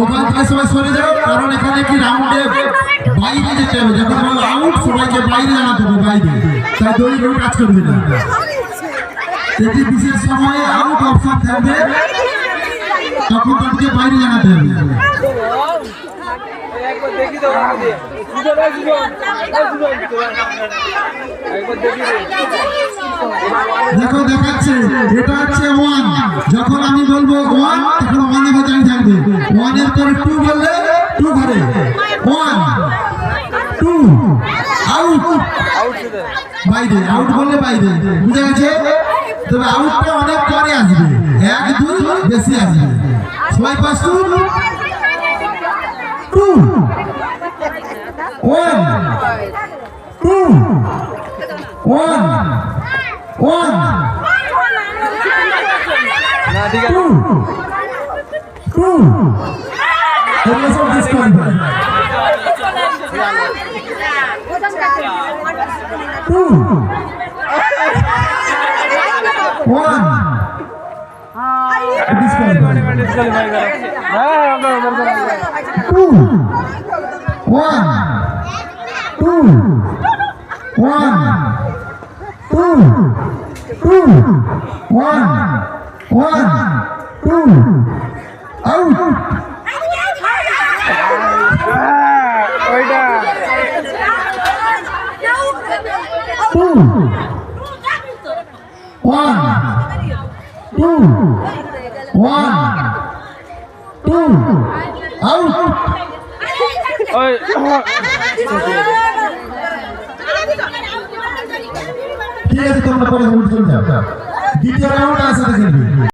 ওখান থেকে সবাই সরে যাও, কারণ এখানে কি রাউন্ডে বাইরে যেতে হবে। যখন বলো আউট, সবাইকে বাইরে জানাতে হবে, বাইরে, তাই দড়ি কেউ কাজ করবে না। এটি বিশেষ সময়ে আউট অপশন থাকবে, তখন তাদেরকে বাইরে জানাতে হবে। দেখো দেখাচ্ছে, এটা হচ্ছে 1। যখন আমি বলবো 1, তখন 1 এর জানি থাকবে। 1 এর পরে 2 বললে 2 ঘরে 1 2 আউট, বাইরে। আউট বললে বাইরে, বুঝা গেছে? তবে আউটটা অনেক পরে আসবে, 1 2 বেশি আসবে। সবাই প্রস্তুত? 2 1 2 1 1 2 2 এটা সব ডিসকাউন্ট 2 1 ডিসকাউন্ট 2 1 2 1 2 2 1 1 2 আউট। ওইটা 2 1 2 1 2 আউট। ঠিক আছে, তোমরা পরে চলে যাও। দ্বিতীয় রাউন্ড আছে দেখেন।